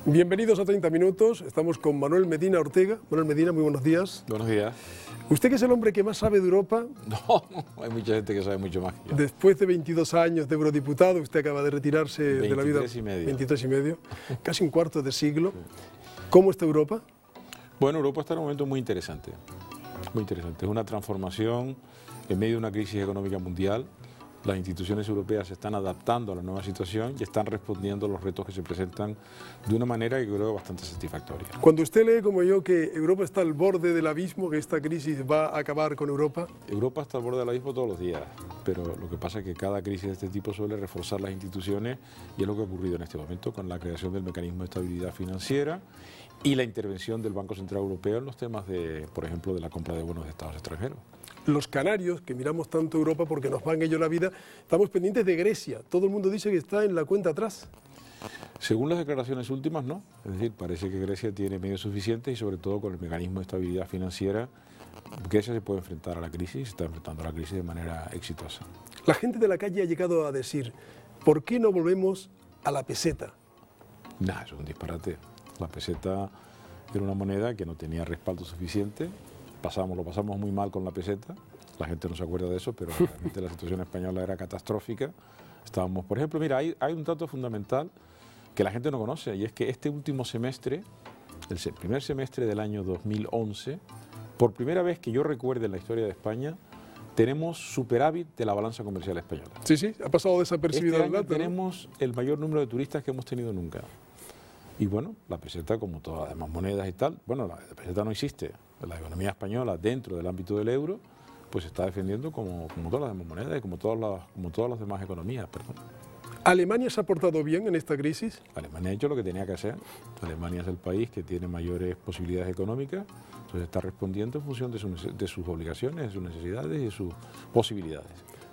Bienvenidos a 30 Minutos. Estamos con Manuel Medina Ortega. Manuel Medina, muy buenos días. Buenos días. Usted, que es el hombre que más sabe de Europa. No, hay mucha gente que sabe mucho más que yo. Después de 22 años de eurodiputado, usted acaba de retirarse de la vida. 23 y medio. 23 y medio, casi un cuarto de siglo. ¿Cómo está Europa? Bueno, Europa está en un momento muy interesante. Muy interesante. Es una transformación en medio de una crisis económica mundial. Las instituciones europeas se están adaptando a la nueva situación y están respondiendo a los retos que se presentan de una manera que creo bastante satisfactoria. Cuando usted lee, como yo, que Europa está al borde del abismo, que esta crisis va a acabar con Europa. Europa está al borde del abismo todos los días, pero lo que pasa es que cada crisis de este tipo suele reforzar las instituciones y es lo que ha ocurrido en este momento con la creación del mecanismo de estabilidad financiera y la intervención del Banco Central Europeo en los temas de, por ejemplo, de la compra de bonos de Estados extranjeros. Los canarios, que miramos tanto Europa porque nos van ellos la vida, estamos pendientes de Grecia. Todo el mundo dice que está en la cuenta atrás. Según las declaraciones últimas, no. Es decir, parece que Grecia tiene medios suficientes y sobre todo con el mecanismo de estabilidad financiera, Grecia se puede enfrentar a la crisis y se está enfrentando a la crisis de manera exitosa. La gente de la calle ha llegado a decir, ¿por qué no volvemos a la peseta? Nah, eso es un disparate. La peseta era una moneda que no tenía respaldo suficiente. Lo pasamos muy mal con la peseta, la gente no se acuerda de eso, pero realmente la situación española era catastrófica. Estábamos, por ejemplo, mira, hay un dato fundamental que la gente no conoce, y es que este último semestre, el primer semestre del año 2011, por primera vez que yo recuerde en la historia de España, tenemos superávit de la balanza comercial española. Sí, sí, ha pasado desapercibido Este el año dato, ¿no? tenemos el mayor número de turistas que hemos tenido nunca. Y bueno, la peseta, como todas las demás monedas y tal, bueno, la peseta no existe. La economía española, dentro del ámbito del euro, pues se está defendiendo como todas las demás monedas y como todas las demás economías. Perdón. ¿Alemania se ha portado bien en esta crisis? Alemania ha hecho lo que tenía que hacer. Alemania es el país que tiene mayores posibilidades económicas, entonces está respondiendo en función de sus obligaciones, de sus necesidades y de sus posibilidades.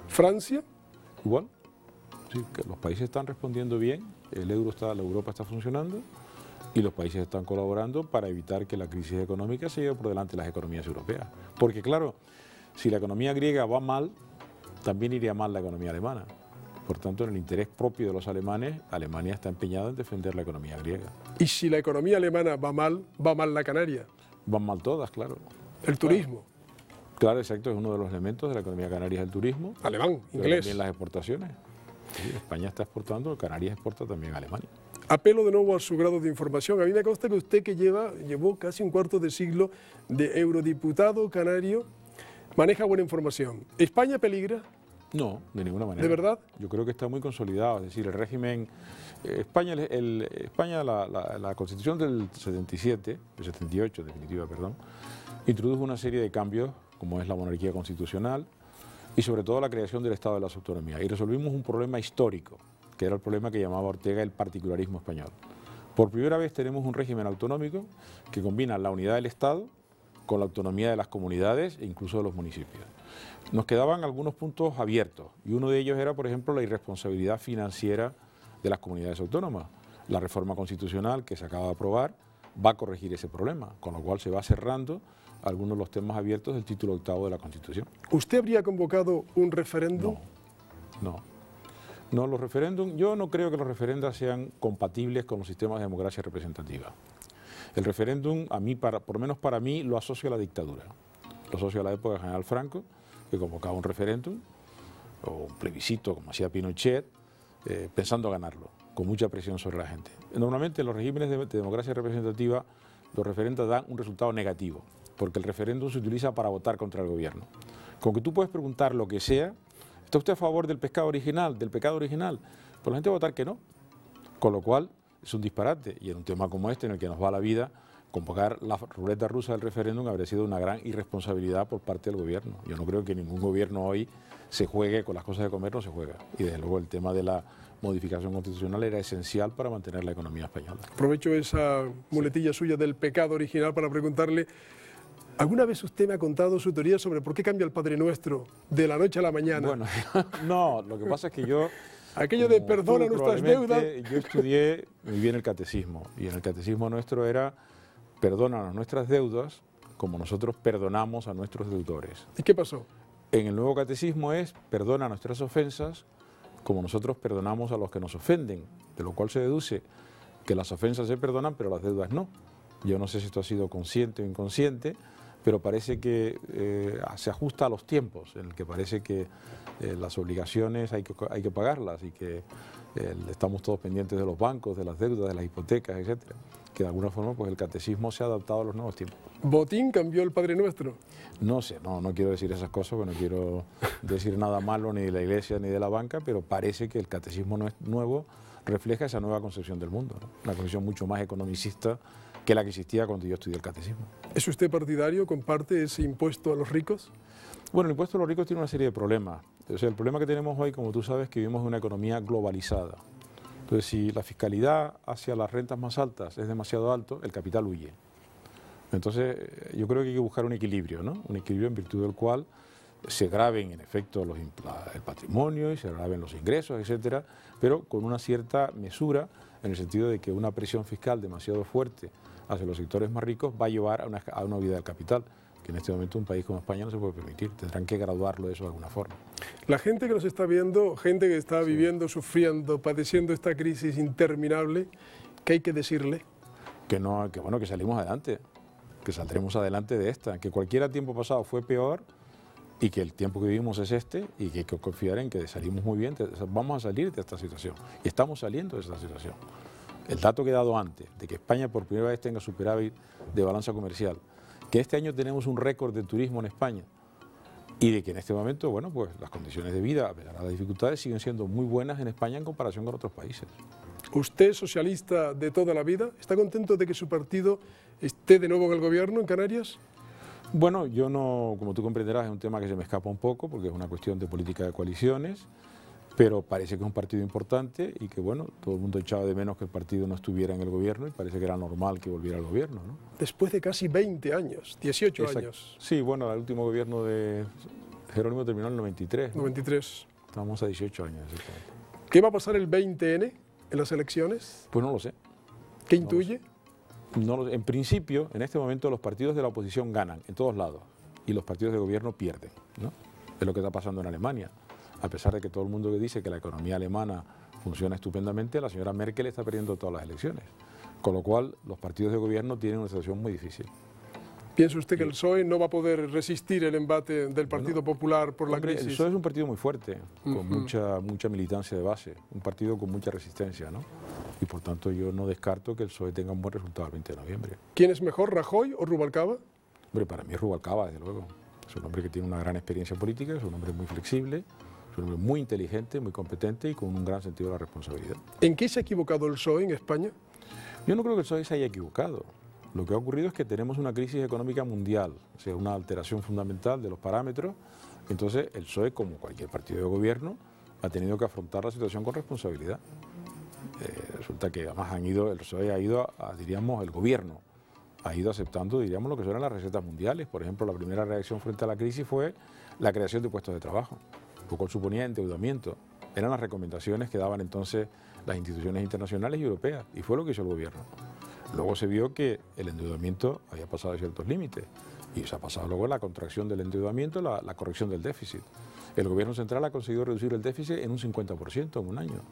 ¿Francia? Igual, sí, que los países están respondiendo bien, la Europa está funcionando y los países están colaborando para evitar que la crisis económica se lleve por delante las economías europeas. Porque claro, si la economía griega va mal, también iría mal la economía alemana. Por tanto, en el interés propio de los alemanes, Alemania está empeñada en defender la economía griega. ¿Y si la economía alemana va mal la canaria? Van mal todas, claro. ¿El turismo? Claro, exacto, es uno de los elementos de la economía canaria, es el turismo. Alemán, pero inglés. También las exportaciones. Sí, España está exportando, Canarias exporta también a Alemania. Apelo de nuevo a su grado de información. A mí me consta que usted, que llevó casi un cuarto de siglo de eurodiputado canario, maneja buena información. ¿España peligra? No, de ninguna manera. ¿De verdad? Yo creo que está muy consolidado, es decir, el régimen... España, la Constitución del 77, del 78 en definitiva, perdón, introdujo una serie de cambios, como es la monarquía constitucional y sobre todo la creación del Estado de las Autonomías. Y resolvimos un problema histórico, que era el problema que llamaba Ortega el particularismo español. Por primera vez tenemos un régimen autonómico que combina la unidad del Estado con la autonomía de las comunidades e incluso de los municipios. Nos quedaban algunos puntos abiertos y uno de ellos era, por ejemplo, la irresponsabilidad financiera de las comunidades autónomas. La reforma constitucional que se acaba de aprobar va a corregir ese problema, con lo cual se va cerrando algunos de los temas abiertos del título 8º de la Constitución. ¿Usted habría convocado un referéndum? No, los referéndums, yo no creo que los referendos sean compatibles con los sistemas de democracia representativa. El referéndum, por lo menos para mí, lo asocio a la dictadura. Lo asocio a la época de General Franco, que convocaba un referéndum o un plebiscito, como hacía Pinochet, pensando ganarlo, con mucha presión sobre la gente. Normalmente en los regímenes de democracia representativa, los referendos dan un resultado negativo, porque el referéndum se utiliza para votar contra el gobierno. Con que tú puedes preguntar lo que sea, ¿está usted a favor del pecado original, Pues la gente va a votar que no, con lo cual es un disparate, y en un tema como este, en el que nos va la vida, convocar la ruleta rusa del referéndum habría sido una gran irresponsabilidad por parte del gobierno. Yo no creo que ningún gobierno hoy se juegue con las cosas de comer, no se juega. Y desde luego el tema de la modificación constitucional era esencial para mantener la economía española. Aprovecho esa muletilla suya del pecado original para preguntarle, ¿alguna vez usted me ha contado su teoría sobre por qué cambia el Padre Nuestro de la noche a la mañana? Bueno, no, lo que pasa es que yo... Aquello de perdona nuestras deudas. Yo estudié muy bien el catecismo, y en el catecismo nuestro era perdónanos nuestras deudas como nosotros perdonamos a nuestros deudores. ¿Y qué pasó? En el nuevo catecismo es perdona nuestras ofensas como nosotros perdonamos a los que nos ofenden, de lo cual se deduce que las ofensas se perdonan, pero las deudas no. Yo no sé si esto ha sido consciente o inconsciente, pero parece que se ajusta a los tiempos, en el que parece que las obligaciones hay que pagarlas y que estamos todos pendientes de los bancos, de las deudas, de las hipotecas, etcétera. Que de alguna forma pues el catecismo se ha adaptado a los nuevos tiempos. ¿Botín cambió el Padre Nuestro? No sé, no quiero decir esas cosas, porque no quiero decir nada malo ni de la Iglesia ni de la banca, pero parece que el catecismo nuevo refleja esa nueva concepción del mundo, ¿no? Una concepción mucho más economicista que la que existía cuando yo estudié el catecismo. ¿Es usted partidario? ¿Comparte ese impuesto a los ricos? Bueno, el impuesto a los ricos tiene una serie de problemas. O sea, el problema que tenemos hoy, como tú sabes, es que vivimos en una economía globalizada. Entonces, si la fiscalidad hacia las rentas más altas es demasiado alto, el capital huye. Entonces, yo creo que hay que buscar un equilibrio, ¿no? Un equilibrio en virtud del cual se graben, en efecto, el patrimonio y se graben los ingresos, etcétera, pero con una cierta mesura, en el sentido de que una presión fiscal demasiado fuerte hacia los sectores más ricos va a llevar a una huida del capital, que en este momento un país como España no se puede permitir. Tendrán que graduarlo de eso de alguna forma. La gente que nos está viendo, gente que está viviendo, sufriendo, padeciendo esta crisis interminable, ¿qué hay que decirle? Que bueno, que salimos adelante, que saldremos adelante de esta, que cualquier tiempo pasado fue peor y que el tiempo que vivimos es este y que hay que confiar en que salimos muy bien, vamos a salir de esta situación y estamos saliendo de esta situación. El dato que he dado antes, de que España por primera vez tenga superávit de balanza comercial, que este año tenemos un récord de turismo en España y de que en este momento, bueno, pues las condiciones de vida, a pesar de las dificultades, siguen siendo muy buenas en España en comparación con otros países. ¿Usted, socialista de toda la vida, está contento de que su partido esté de nuevo en el gobierno en Canarias? Bueno, yo no, como tú comprenderás, es un tema que se me escapa un poco porque es una cuestión de política de coaliciones, pero parece que es un partido importante y que, bueno, todo el mundo echaba de menos que el partido no estuviera en el gobierno y parece que era normal que volviera al gobierno, ¿no? Después de casi 20 años, 18 Exacto. años. Sí, bueno, el último gobierno de Jerónimo terminó en el 93. 93. Estamos a 18 años, exactamente. ¿Qué va a pasar el 20N en las elecciones? Pues no lo sé. ¿Qué intuye? En principio, en este momento, los partidos de la oposición ganan en todos lados y los partidos de gobierno pierden, ¿no? Es lo que está pasando en Alemania. A pesar de que todo el mundo dice que la economía alemana funciona estupendamente, la señora Merkel está perdiendo todas las elecciones. Con lo cual, los partidos de gobierno tienen una situación muy difícil. ¿Piensa usted que el PSOE no va a poder resistir el embate del Partido Popular por la crisis? El PSOE es un partido muy fuerte, con mucha militancia de base, un partido con mucha resistencia, ¿no? Y por tanto yo no descarto que el PSOE tenga un buen resultado el 20 de noviembre. ¿Quién es mejor, Rajoy o Rubalcaba? Hombre, para mí es Rubalcaba, desde luego. Es un hombre que tiene una gran experiencia política, es un hombre muy flexible, es un hombre muy inteligente, muy competente y con un gran sentido de la responsabilidad. ¿En qué se ha equivocado el PSOE en España? Yo no creo que el PSOE se haya equivocado. Lo que ha ocurrido es que tenemos una crisis económica mundial, o sea, una alteración fundamental de los parámetros. Entonces, el PSOE, como cualquier partido de gobierno, ha tenido que afrontar la situación con responsabilidad. Resulta que además el PSOE ha ido, diríamos, el gobierno ha ido aceptando, diríamos, lo que son las recetas mundiales. Por ejemplo, la primera reacción frente a la crisis fue la creación de puestos de trabajo, lo cual suponía endeudamiento. Eran las recomendaciones que daban entonces las instituciones internacionales y europeas, y fue lo que hizo el gobierno. Luego se vio que el endeudamiento había pasado a ciertos límites y se ha pasado luego la contracción del endeudamiento, la corrección del déficit. El gobierno central ha conseguido reducir el déficit en un 50% en un año.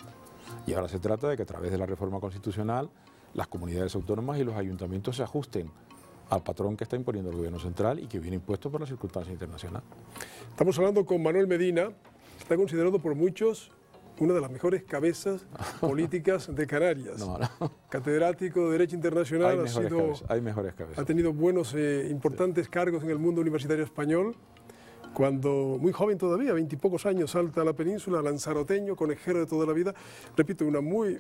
Y ahora se trata de que a través de la reforma constitucional las comunidades autónomas y los ayuntamientos se ajusten al patrón que está imponiendo el gobierno central y que viene impuesto por las circunstancias internacionales. Estamos hablando con Manuel Medina, que está considerado por muchos una de las mejores cabezas políticas de Canarias. No. Catedrático de Derecho Internacional, hay mejores cabezas. Ha tenido buenos, importantes cargos en el mundo universitario español. Cuando, muy joven todavía, 20 y pocos años, salta a la península, lanzaroteño, conejero de toda la vida. Repito, una muy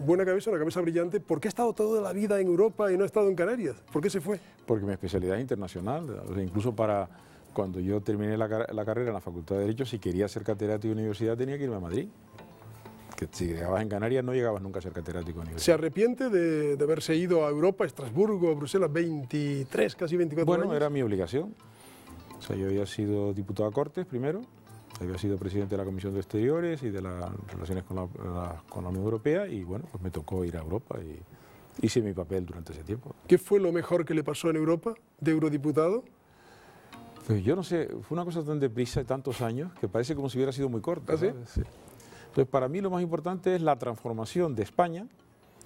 buena cabeza, una cabeza brillante. ¿Por qué ha estado toda la vida en Europa y no ha estado en Canarias? ¿Por qué se fue? Porque mi especialidad es internacional. O sea, incluso cuando yo terminé la carrera en la Facultad de Derecho, si quería ser catedrático de universidad tenía que irme a Madrid. Que si llegabas en Canarias no llegabas nunca a ser catedrático de universidad. ¿Se arrepiente de haberse ido a Europa, a Estrasburgo, a Bruselas, 23, casi 24 años? Bueno, era mi obligación. O sea, yo había sido diputado a Cortes primero, había sido presidente de la Comisión de Exteriores y de las relaciones con la Unión Europea y bueno, pues me tocó ir a Europa y hice mi papel durante ese tiempo. ¿Qué fue lo mejor que le pasó en Europa de eurodiputado? Pues yo no sé, fue una cosa tan deprisa de tantos años que parece como si hubiera sido muy corta. ¿Ah, sí? Sí. Entonces, para mí lo más importante es la transformación de España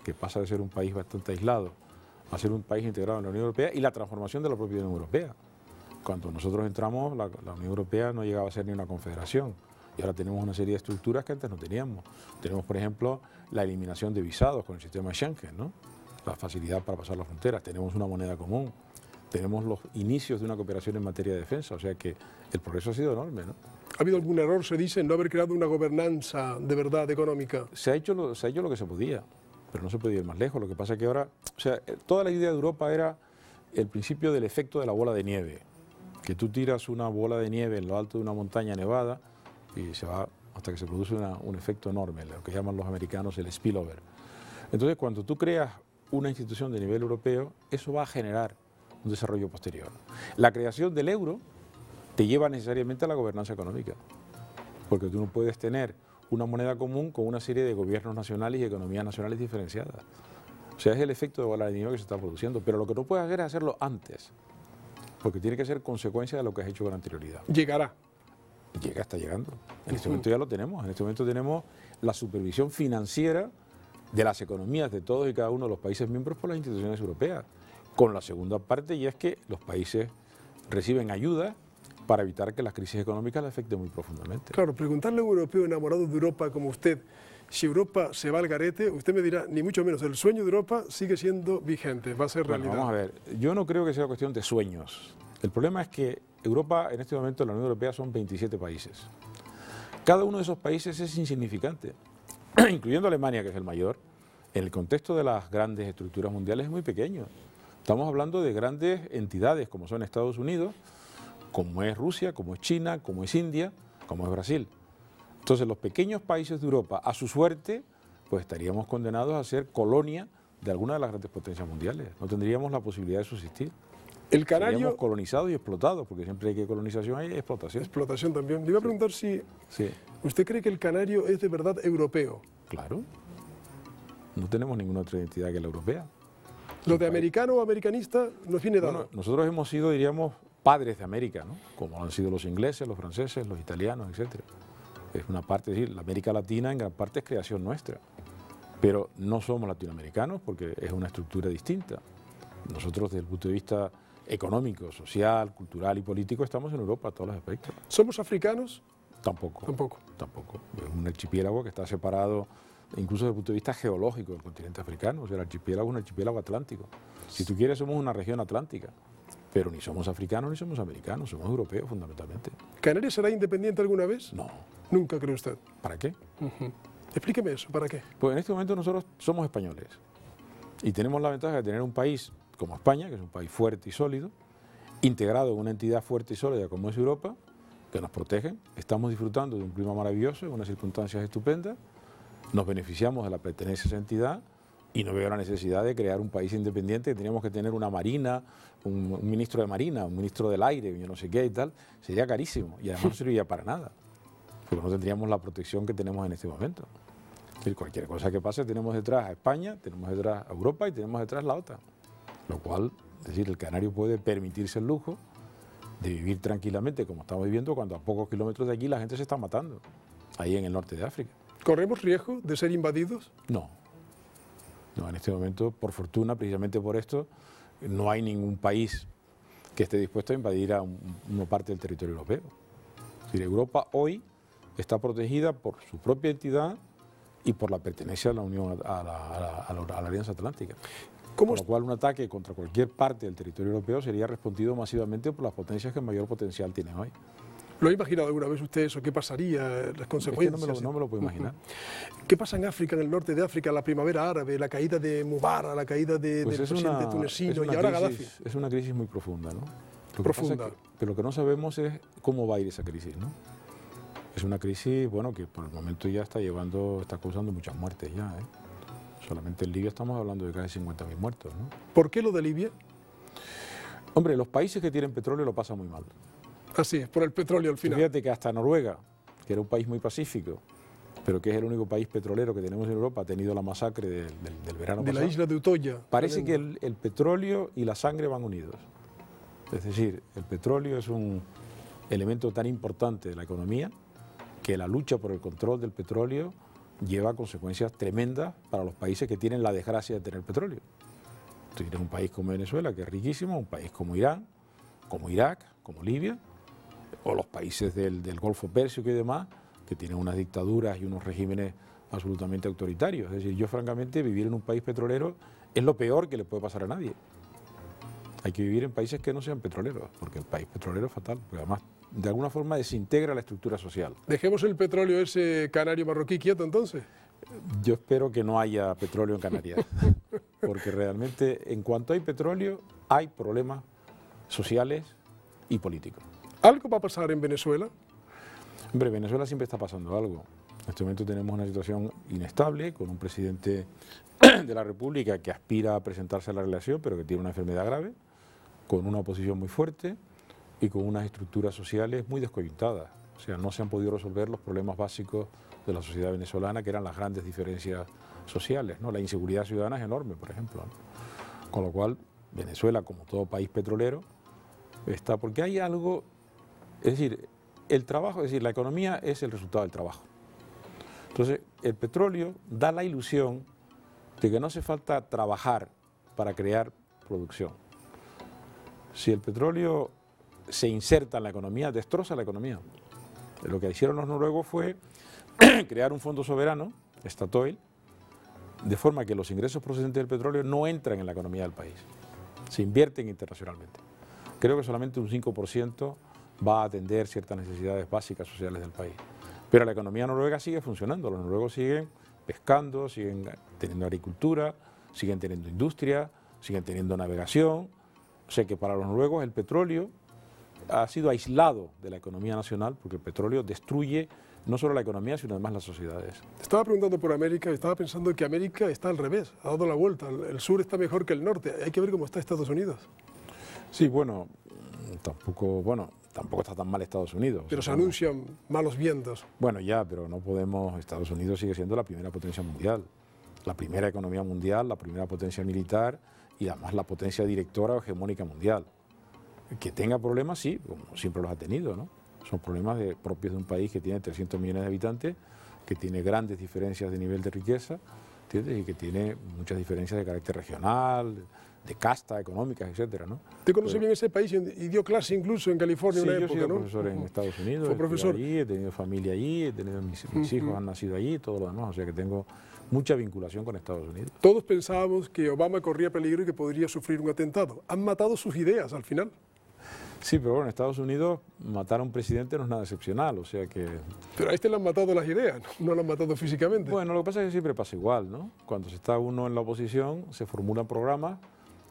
que pasa de ser un país bastante aislado a ser un país integrado en la Unión Europea, y la transformación de la propia Unión Europea. Cuando nosotros entramos, la Unión Europea no llegaba a ser ni una confederación, y ahora tenemos una serie de estructuras que antes no teníamos. Tenemos, por ejemplo, la eliminación de visados con el sistema Schengen, ¿no? La facilidad para pasar las fronteras, tenemos una moneda común, tenemos los inicios de una cooperación en materia de defensa, o sea que el progreso ha sido enorme, ¿no? ¿Ha habido algún error, se dice, en no haber creado una gobernanza de verdad económica? Se ha hecho lo que se podía, pero no se podía ir más lejos. Lo que pasa es que ahora, o sea, toda la idea de Europa era el principio del efecto de la bola de nieve, que tú tiras una bola de nieve en lo alto de una montaña nevada y se va hasta que se produce un efecto enorme, lo que llaman los americanos el spillover. Entonces, cuando tú creas una institución de nivel europeo, eso va a generar un desarrollo posterior. La creación del euro te lleva necesariamente a la gobernanza económica, porque tú no puedes tener una moneda común con una serie de gobiernos nacionales y economías nacionales diferenciadas. O sea, es el efecto de bola de nieve que se está produciendo, pero lo que no puedes hacer es hacerlo antes, porque tiene que ser consecuencia de lo que has hecho con anterioridad. Llegará. Está llegando. En este momento ya lo tenemos. En este momento tenemos la supervisión financiera de las economías de todos y cada uno de los países miembros por las instituciones europeas, con la segunda parte, y es que los países reciben ayuda para evitar que las crisis económicas les afecten muy profundamente. Claro, preguntarle a un europeo enamorado de Europa como usted, si Europa se va al garete, usted me dirá, ni mucho menos, el sueño de Europa sigue siendo vigente, va a ser realidad. Vamos a ver, yo no creo que sea cuestión de sueños. El problema es que Europa, en este momento, la Unión Europea son 27 países. Cada uno de esos países es insignificante, incluyendo Alemania, que es el mayor. En el contexto de las grandes estructuras mundiales es muy pequeño. Estamos hablando de grandes entidades como son Estados Unidos, como es Rusia, como es China, como es India, como es Brasil. Entonces los pequeños países de Europa, a su suerte, pues estaríamos condenados a ser colonia de alguna de las grandes potencias mundiales. No tendríamos la posibilidad de subsistir. El canario... Seríamos colonizados y explotados, porque siempre hay que colonización hay explotación. Explotación también. Le iba a preguntar si sí. ¿Usted cree que el canario es de verdad europeo? Claro. No tenemos ninguna otra identidad que la europea. Lo de americano o americanista nos viene dado. Bueno, nosotros hemos sido, diríamos, padres de América, ¿no? Como han sido los ingleses, los franceses, los italianos, etc. Es una parte, es decir, la América Latina en gran parte es creación nuestra. Pero no somos latinoamericanos porque es una estructura distinta. Nosotros, desde el punto de vista económico, social, cultural y político, estamos en Europa a todos los aspectos. ¿Somos africanos? Tampoco. Tampoco. Tampoco. Es un archipiélago que está separado, incluso desde el punto de vista geológico, del continente africano. O sea, el archipiélago es un archipiélago atlántico. Si tú quieres, somos una región atlántica. Pero ni somos africanos ni somos americanos, somos europeos fundamentalmente. ¿Canarias será independiente alguna vez? No. Nunca, cree usted. ¿Para qué? Explíqueme eso, ¿para qué? Pues en este momento nosotros somos españoles y tenemos la ventaja de tener un país como España, que es un país fuerte y sólido, integrado en una entidad fuerte y sólida como es Europa, que nos protege. Estamos disfrutando de un clima maravilloso, en unas circunstancias estupendas, nos beneficiamos de la pertenencia a esa entidad y no veo la necesidad de crear un país independiente, que teníamos que tener una marina, un ministro de marina, un ministro del aire, yo no sé qué y tal. Sería carísimo y además no serviría para nada, porque no tendríamos la protección que tenemos en este momento. Es decir, cualquier cosa que pase, tenemos detrás a España, tenemos detrás a Europa y tenemos detrás la OTAN. Lo cual, es decir, el canario puede permitirse el lujo de vivir tranquilamente como estamos viviendo cuando a pocos kilómetros de aquí la gente se está matando, ahí en el norte de África. ¿Corremos riesgo de ser invadidos? No. No, en este momento, por fortuna, precisamente por esto, no hay ningún país que esté dispuesto a invadir a una parte del territorio europeo. Es decir, Europa hoy está protegida por su propia entidad y por la pertenencia a la Unión, a la Alianza Atlántica. Con lo cual, un ataque contra cualquier parte del territorio europeo sería respondido masivamente por las potencias que mayor potencial tienen hoy. ¿Lo ha imaginado alguna vez usted eso? ¿Qué pasaría? ¿Las consecuencias? Es que no me lo puedo imaginar. ¿Qué pasa en África, en el norte de África, la primavera árabe, la caída de Mubarak, la caída del presidente tunecino y ahora Gaddafi? Es una crisis muy profunda, ¿no? Profunda. Pero lo que no sabemos es cómo va a ir esa crisis, ¿no? Es una crisis, bueno, que por el momento ya está causando muchas muertes ya, ¿eh? Solamente en Libia estamos hablando de casi 50.000 muertos, ¿no? ¿Por qué lo de Libia? Hombre, los países que tienen petróleo lo pasan muy mal. Así es, por el petróleo al final. Fíjate que hasta Noruega, que era un país muy pacífico, pero que es el único país petrolero que tenemos en Europa, ha tenido la masacre del verano pasado. De la isla de Utoya. Parece que el petróleo y la sangre van unidos. Es decir, el petróleo es un elemento tan importante de la economía que la lucha por el control del petróleo lleva consecuencias tremendas para los países que tienen la desgracia de tener petróleo. Tú tienes un país como Venezuela, que es riquísimo, un país como Irán, como Irak, como Libia, o los países del Golfo Pérsico y demás, que tienen unas dictaduras y unos regímenes absolutamente autoritarios. Es decir, yo francamente vivir en un país petrolero es lo peor que le puede pasar a nadie. Hay que vivir en países que no sean petroleros, porque el país petrolero es fatal, porque además de alguna forma desintegra la estructura social. ¿Dejemos el petróleo ese canario marroquí quieto entonces? Yo espero que no haya petróleo en Canarias, porque realmente en cuanto hay petróleo hay problemas sociales y políticos. ¿Algo va a pasar en Venezuela? Hombre, en Venezuela siempre está pasando algo. En este momento tenemos una situación inestable, con un presidente de la República que aspira a presentarse a la reelección, pero que tiene una enfermedad grave, con una oposición muy fuerte y con unas estructuras sociales muy descoyuntadas. O sea, no se han podido resolver los problemas básicos de la sociedad venezolana, que eran las grandes diferencias sociales, ¿no? La inseguridad ciudadana es enorme, por ejemplo, ¿no? Con lo cual, Venezuela, como todo país petrolero, está, porque hay algo, es decir, el trabajo, es decir, la economía es el resultado del trabajo. Entonces, el petróleo da la ilusión de que no hace falta trabajar para crear producción. Si el petróleo se inserta en la economía, destroza la economía. Lo que hicieron los noruegos fue crear un fondo soberano, Statoil, de forma que los ingresos procedentes del petróleo no entran en la economía del país, se invierten internacionalmente. Creo que solamente un 5% va a atender ciertas necesidades básicas sociales del país. Pero la economía noruega sigue funcionando, los noruegos siguen pescando, siguen teniendo agricultura, siguen teniendo industria, siguen teniendo navegación. O sea que para los noruegos el petróleo ha sido aislado de la economía nacional, porque el petróleo destruye no solo la economía, sino además las sociedades. Te estaba preguntando por América y estaba pensando que América está al revés, ha dado la vuelta, el sur está mejor que el norte, hay que ver cómo está Estados Unidos. Sí, bueno, tampoco está tan mal Estados Unidos. Pero se anuncian malos vientos. Bueno, ya, pero no podemos, Estados Unidos sigue siendo la primera potencia mundial, la primera economía mundial, la primera potencia militar y además la potencia directora o hegemónica mundial. Que tenga problemas, sí, como siempre los ha tenido, ¿no? Son problemas propios de un país que tiene 300 millones de habitantes, que tiene grandes diferencias de nivel de riqueza, ¿entiendes? Y que tiene muchas diferencias de carácter regional, de casta, económicas, etcétera, ¿no? ¿Te conoce bien ese país y dio clase incluso en California sí, una yo época, he sido ¿no? profesor en Estados Unidos, Fue profesor. Allí, he tenido familia allí, he tenido mis hijos han nacido allí, todo lo demás, o sea que tengo mucha vinculación con Estados Unidos. Todos pensábamos que Obama corría peligro y que podría sufrir un atentado. Han matado sus ideas al final. Sí, pero bueno, en Estados Unidos matar a un presidente no es nada excepcional, o sea que... Pero a este le han matado las ideas, no lo han matado físicamente. Bueno, lo que pasa es que siempre pasa igual, ¿no? Cuando se está uno en la oposición, se formulan programas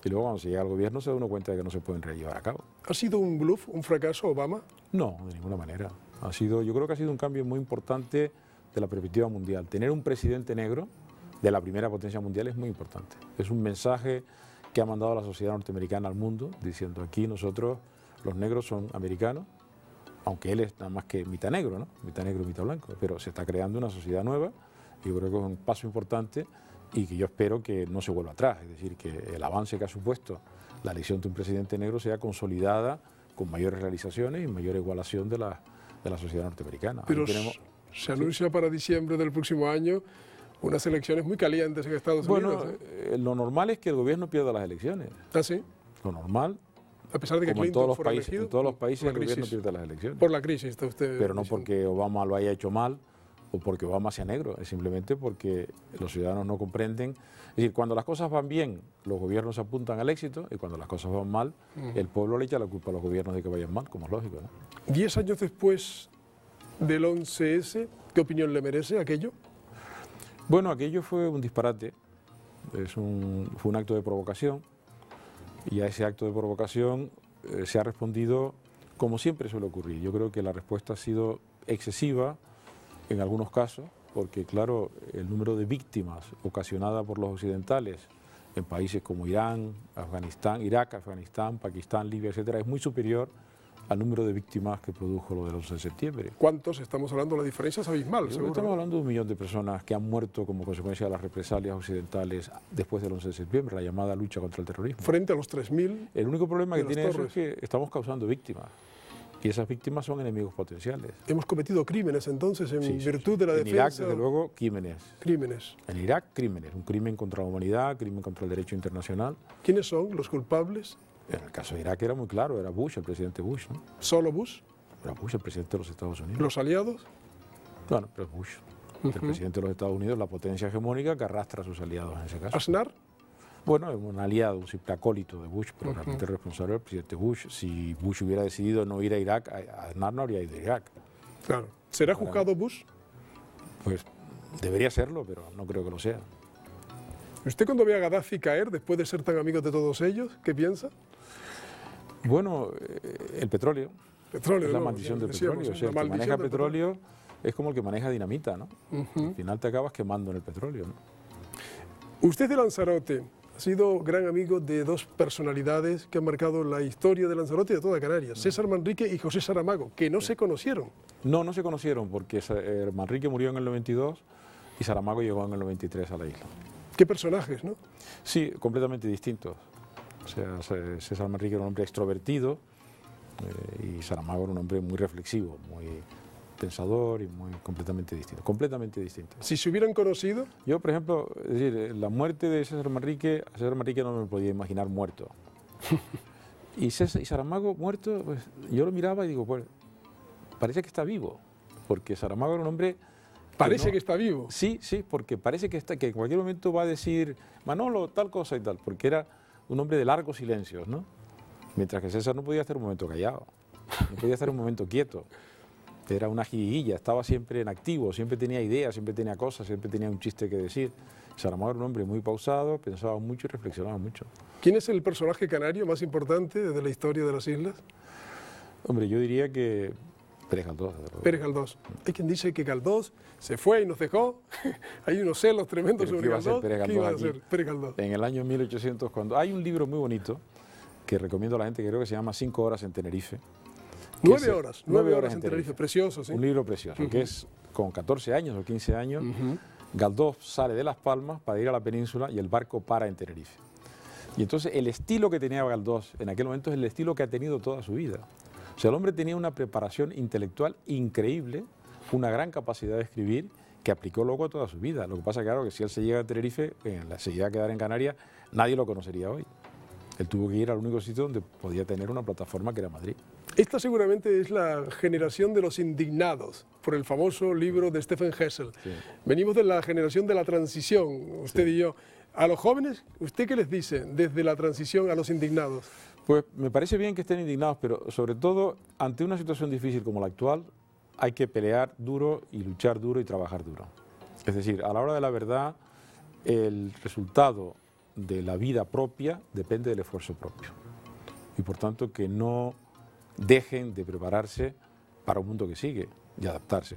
y luego cuando se llega al gobierno se da uno cuenta de que no se pueden llevar a cabo. ¿Ha sido un bluff, un fracaso Obama? No, de ninguna manera. Yo creo que ha sido un cambio muy importante de la perspectiva mundial. Tener un presidente negro de la primera potencia mundial es muy importante. Es un mensaje que ha mandado la sociedad norteamericana al mundo, diciendo aquí nosotros... Los negros son americanos, aunque él es nada más que mitad negro, mitad blanco, pero se está creando una sociedad nueva y yo creo que es un paso importante y que yo espero que no se vuelva atrás, es decir, que el avance que ha supuesto la elección de un presidente negro sea consolidada con mayores realizaciones y mayor igualación de la sociedad norteamericana. Pero se anuncia para diciembre del próximo año unas elecciones muy calientes en Estados Unidos. Bueno, lo normal es que el gobierno pierda las elecciones. ¿Ah, sí? Lo normal. A pesar de que como Clinton en todos los países el crisis, gobierno pierde las elecciones. Por la crisis, está usted pero no diciendo. porque Obama lo haya hecho mal o porque Obama sea negro, es simplemente porque los ciudadanos no comprenden. Es decir, cuando las cosas van bien, los gobiernos apuntan al éxito y cuando las cosas van mal, el pueblo le echa la culpa a los gobiernos de que vayan mal, como es lógico, ¿no? 10 años después del 11S, ¿qué opinión le merece aquello? Bueno, aquello fue un disparate, fue un acto de provocación y a ese acto de provocación se ha respondido como siempre suele ocurrir. Yo creo que la respuesta ha sido excesiva en algunos casos, porque claro, el número de víctimas ocasionada por los occidentales en países como Irán, Afganistán, Irak, Afganistán, Pakistán, Libia, etcétera, es muy superior al número de víctimas que produjo lo del 11 de septiembre. ¿Cuántos estamos hablando? La diferencia es abismal, seguro. Estamos hablando de 1 millón de personas que han muerto como consecuencia de las represalias occidentales después del 11 de septiembre, la llamada lucha contra el terrorismo. Frente a los 3.000. El único problema que tiene eso es que estamos causando víctimas. Y esas víctimas son enemigos potenciales. Hemos cometido crímenes entonces en Sí, virtud de la en defensa. Irak, desde luego, crímenes. Crímenes. En Irak, crímenes. Un crimen contra la humanidad, crimen contra el derecho internacional. ¿Quiénes son los culpables? En el caso de Irak era muy claro, era Bush, el presidente Bush, ¿no? ¿Solo Bush? Era Bush, el presidente de los Estados Unidos. ¿Los aliados? Bueno, pero es Bush, el presidente de los Estados Unidos, la potencia hegemónica que arrastra a sus aliados en ese caso. ¿Aznar? Bueno, es un aliado, un simple acólito de Bush, pero realmente el responsable del presidente Bush. Si Bush hubiera decidido no ir a Irak, Aznar no habría ido a Irak. Claro. ¿Será juzgado Bush? Pues debería serlo, pero no creo que lo sea. ¿Usted cuando ve a Gaddafi caer, después de ser tan amigo de todos ellos, qué piensa? Bueno, el petróleo. Petróleo, Es la ¿no? maldición del Decíamos, petróleo. O la sea, el que maldición maneja del petróleo es como el que maneja dinamita, ¿no? Al final te acabas quemando en el petróleo, ¿no? Usted de Lanzarote ha sido gran amigo de dos personalidades que han marcado la historia de Lanzarote y de toda Canarias, César Manrique y José Saramago, que no se conocieron. No, no se conocieron porque Manrique murió en el 92 y Saramago llegó en el 93 a la isla. Qué personajes, ¿no? Sí, completamente distintos. O sea, César Manrique era un hombre extrovertido y Saramago era un hombre muy reflexivo, muy pensador y muy completamente distinto. Completamente distinto. Si se hubieran conocido, Yo, por ejemplo, es decir, la muerte de César Manrique, a César Manrique no me podía imaginar muerto. Y Saramago muerto, pues yo lo miraba y digo, pues parece que está vivo, porque Saramago era un hombre... parece no- que está vivo. Sí, sí, porque parece que en cualquier momento va a decir, Manolo, tal cosa y tal, porque era un hombre de largos silencios, ¿no? Mientras que César no podía estar un momento callado, no podía estar un momento quieto. Era una jiriguilla, estaba siempre en activo, siempre tenía ideas, siempre tenía cosas, siempre tenía un chiste que decir. Saramago era un hombre muy pausado, pensaba mucho y reflexionaba mucho. ¿Quién es el personaje canario más importante de la historia de las islas? Hombre, yo diría que Pérez Galdós. desde luego. Pérez Galdós. Hay quien dice que Galdós se fue y nos dejó. Hay unos celos tremendos Pero sobre ¿qué iba a hacer Galdós. Pérez ¿Qué iba a Galdós hacer aquí? Pérez Galdós? En el año 1800, cuando hay un libro muy bonito que recomiendo a la gente, que creo que se llama 5 horas en Tenerife. que 9 es- horas, 9 horas en Tenerife. Precioso, sí. Un libro precioso, que es con 14 años o 15 años, Galdós sale de Las Palmas para ir a la península y el barco para en Tenerife. Y entonces el estilo que tenía Galdós en aquel momento es el estilo que ha tenido toda su vida. O sea, el hombre tenía una preparación intelectual increíble, una gran capacidad de escribir que aplicó luego a toda su vida. Lo que pasa, claro, que si él se llega a Tenerife, se llega a quedar en Canarias, nadie lo conocería hoy. Él tuvo que ir al único sitio donde podía tener una plataforma, que era Madrid. Esta seguramente es la generación de los indignados, por el famoso libro de Stephen Hessel. Sí. Venimos de la generación de la transición, usted y yo. A los jóvenes, ¿usted qué les dice desde la transición a los indignados? Pues me parece bien que estén indignados, pero sobre todo ante una situación difícil como la actual, hay que pelear duro y luchar duro y trabajar duro. Es decir, a la hora de la verdad, el resultado de la vida propia depende del esfuerzo propio. Y por tanto que no dejen de prepararse para un mundo que sigue y adaptarse.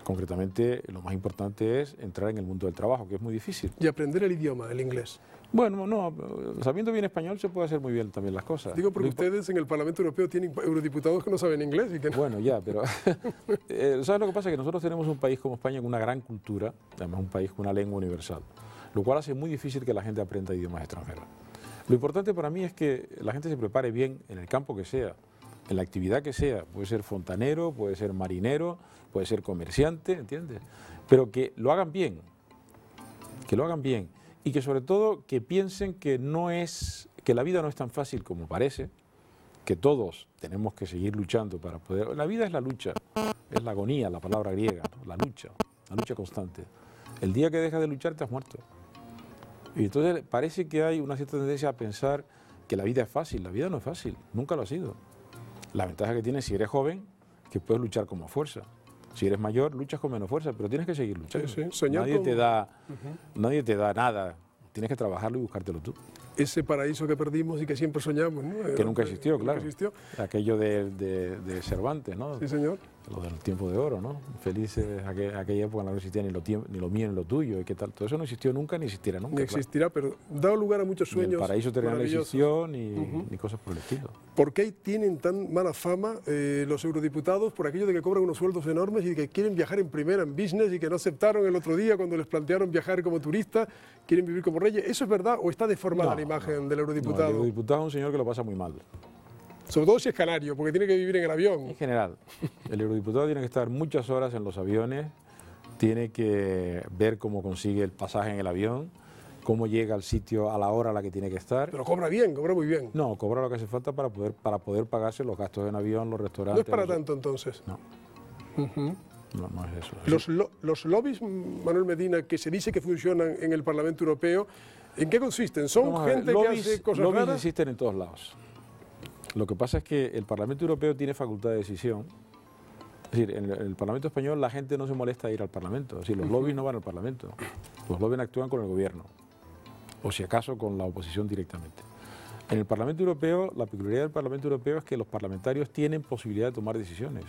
Concretamente, lo más importante es entrar en el mundo del trabajo, que es muy difícil. Y aprender el idioma, el inglés. Bueno, no, sabiendo bien español se puede hacer muy bien también las cosas. Digo porque Lo impo- ustedes en el Parlamento Europeo tienen eurodiputados que no saben inglés y que no. Bueno, ya, pero ¿sabes lo que pasa? Que nosotros tenemos un país como España con una gran cultura, además un país con una lengua universal, lo cual hace muy difícil que la gente aprenda idiomas extranjeros. Lo importante para mí es que la gente se prepare bien en el campo que sea, en la actividad que sea, puede ser fontanero, puede ser marinero, puede ser comerciante, ¿entiendes? Pero que lo hagan bien, y que sobre todo que piensen que que la vida no es tan fácil como parece, que todos tenemos que seguir luchando para poder... La vida es la lucha, es la agonía, la palabra griega, ¿no? La lucha constante. El día que dejas de luchar te has muerto. Y entonces parece que hay una cierta tendencia a pensar que la vida es fácil. La vida no es fácil, nunca lo ha sido. La ventaja que tienes si eres joven, que puedes luchar con más fuerza. Si eres mayor, luchas con menos fuerza, pero tienes que seguir luchando. Sí, sí, soñar Nadie con- nadie te da nada. Tienes que trabajarlo y buscártelo tú. Ese paraíso que perdimos y que siempre soñamos, ¿no? Que nunca existió, Nunca claro. existió. Aquello de Cervantes, ¿no? Sí, señor. Lo del tiempo de oro, ¿no? Felices aquella época en la que no existía ni lo mío ni lo tuyo y qué tal. Todo eso no existió nunca ni existirá nunca. Ni claro. existirá, pero da lugar a muchos Ni el sueños paraíso terrenal maravillosos. existió ni cosas por el estilo. ¿Por qué tienen tan mala fama los eurodiputados por aquello de que cobran unos sueldos enormes y que quieren viajar en primera, en business, y que no aceptaron el otro día cuando les plantearon viajar como turistas, quieren vivir como reyes? ¿Eso es verdad o está deformada No, la imagen del No, eurodiputado? el eurodiputado es un señor que lo pasa muy mal. Sobre todo si es canario, porque tiene que vivir en el avión. En general, el eurodiputado tiene que estar muchas horas en los aviones, tiene que ver cómo consigue el pasaje en el avión, cómo llega al sitio a la hora a la que tiene que estar. Pero cobra bien, cobra muy bien. No, cobra lo que hace falta para poder pagarse los gastos en avión, los restaurantes. No es para tanto entonces. No. No es eso. Los lobbies, Manuel Medina, que se dice que funcionan en el Parlamento Europeo, ¿en qué consisten? ¿Son gente que hace cosas raras? Lobbies existen en todos lados. Lo que pasa es que el Parlamento Europeo tiene facultad de decisión. Es decir, en el Parlamento español la gente no se molesta de ir al Parlamento. Es decir, los lobbies no van al Parlamento. Los lobbies actúan con el gobierno, o si acaso con la oposición directamente. En el Parlamento Europeo, la peculiaridad del Parlamento Europeo es que los parlamentarios tienen posibilidad de tomar decisiones.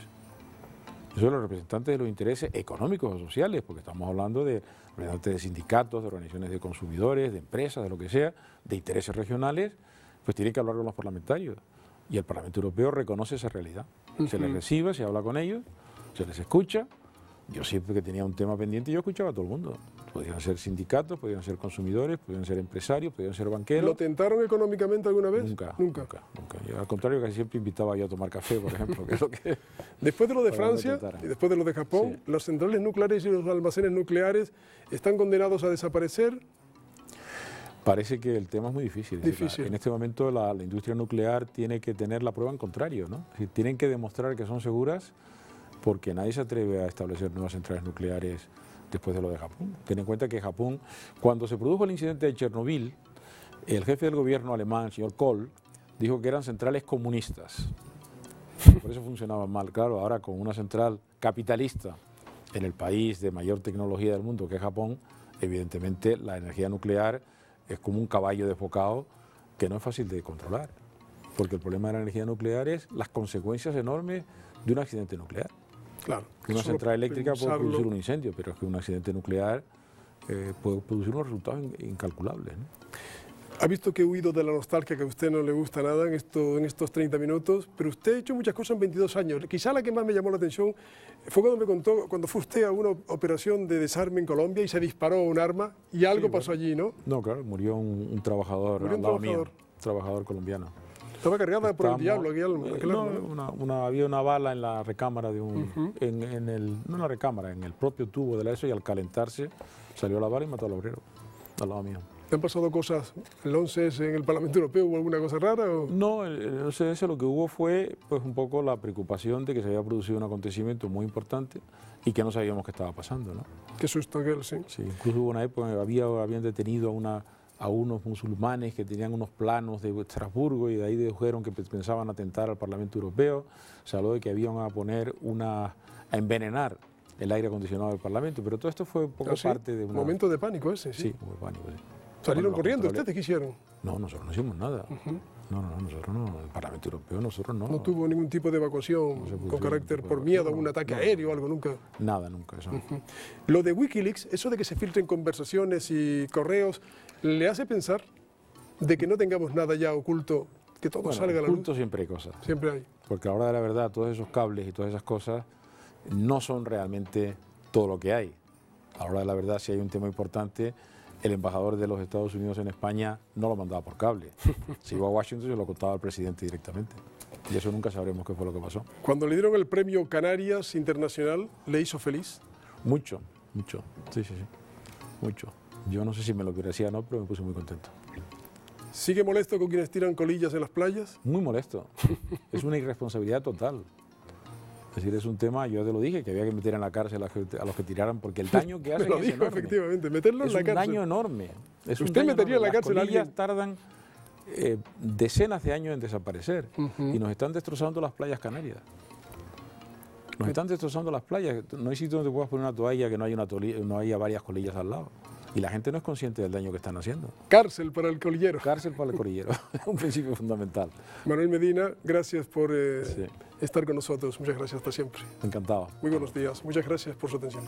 Son los representantes de los intereses económicos o sociales, porque estamos hablando de representantes de sindicatos, de organizaciones de consumidores, de empresas, de lo que sea, de intereses regionales, pues tienen que hablar con los parlamentarios. Y el Parlamento Europeo reconoce esa realidad. Se les recibe, se habla con ellos, se les escucha. Yo siempre que tenía un tema pendiente, yo escuchaba a todo el mundo. Podían ser sindicatos, podían ser consumidores, podían ser empresarios, podían ser banqueros. ¿Lo tentaron económicamente alguna vez? Nunca. Yo, al contrario, casi siempre invitaba yo a tomar café, por ejemplo, que es lo que... Después de lo de Francia y después de lo de Japón, sí, las centrales nucleares y los almacenes nucleares están condenados a desaparecer. Parece que el tema es muy difícil. En este momento la industria nuclear tiene que tener la prueba en contrario, ¿no? Es decir, tienen que demostrar que son seguras, porque nadie se atreve a establecer nuevas centrales nucleares después de lo de Japón. Ten en cuenta que Japón, cuando se produjo el incidente de Chernobyl, el jefe del gobierno alemán, el señor Kohl, dijo que eran centrales comunistas. Por eso funcionaban mal. Claro, ahora con una central capitalista en el país de mayor tecnología del mundo, que es Japón, evidentemente la energía nuclear es como un caballo desbocado que no es fácil de controlar. Porque el problema de la energía nuclear es las consecuencias enormes de un accidente nuclear. Claro. Una central eléctrica puede producir un incendio, pero es que un accidente nuclear puede producir unos resultados incalculables, ¿no? Ha visto que he huido de la nostalgia, que a usted no le gusta nada en estos 30 minutos, pero usted ha hecho muchas cosas en 22 años. Quizá la que más me llamó la atención fue cuando me contó, cuando fue usted a una operación de desarme en Colombia y se disparó un arma y algo pasó allí, ¿no? No, claro, murió un trabajador al lado mío, trabajador colombiano. Estaba cargada por el diablo aquel arma. No, había una bala en la recámara de un... no en la recámara, en el propio tubo de la ESO, y al calentarse salió la bala y mató al obrero, al lado mío. ¿Te han pasado cosas, el 11S en el Parlamento Europeo, hubo alguna cosa rara? ¿O? No, el 11S lo que hubo fue pues un poco la preocupación de que se había producido un acontecimiento muy importante y que no sabíamos qué estaba pasando, ¿no? Qué susto aquel, sí. Sí, incluso hubo una época en que habían detenido a unos musulmanes que tenían unos planos de Estrasburgo y de ahí dedujeron que pensaban atentar al Parlamento Europeo. Se habló de que habían a poner a envenenar el aire acondicionado del Parlamento, pero todo esto fue un poco parte de un momento de pánico ese, sí. Sí, de pánico, sí. ¿Salieron corriendo ustedes? ¿Qué hicieron? No, nosotros no hicimos nada. No, nosotros no. El Parlamento Europeo, nosotros no. ¿No tuvo ningún tipo de evacuación con carácter por miedo a un ataque aéreo o algo? ¿Nunca? Nada, nunca. Eso. Lo de Wikileaks, eso de que se filtren conversaciones y correos, ¿le hace pensar de que no tengamos nada ya oculto, que todo salga a la luz? Oculto siempre hay cosas. Siempre hay. Porque a la hora de la verdad, todos esos cables y todas esas cosas no son realmente todo lo que hay. A la hora de la verdad, si hay un tema importante, el embajador de los Estados Unidos en España no lo mandaba por cable. Si iba a Washington, se lo contaba al presidente directamente. Y eso nunca sabremos qué fue lo que pasó. Cuando le dieron el premio Canarias Internacional, ¿le hizo feliz? Mucho. Sí. Mucho. Yo no sé si me lo merecía o no, pero me puse muy contento. ¿Sigue molesto con quienes tiran colillas en las playas? Muy molesto. Es una irresponsabilidad total. Es decir, es un tema, yo te lo dije, que había que meter en la cárcel a los que tiraran, porque el daño que hacen es enorme. Efectivamente, meterlo en la cárcel. Es un daño enorme. ¿Usted metería en la cárcel a alguien? Las colillas tardan decenas de años en desaparecer y nos están destrozando las playas canarias. Nos están destrozando las playas. No hay sitio donde puedas poner una toalla que no haya varias colillas al lado. Y la gente no es consciente del daño que están haciendo. Cárcel para el colillero. Cárcel para el colillero. Es un principio fundamental. Manuel Medina, gracias por estar con nosotros. Muchas gracias, hasta siempre. Encantado. Muy buenos días. Muchas gracias por su atención.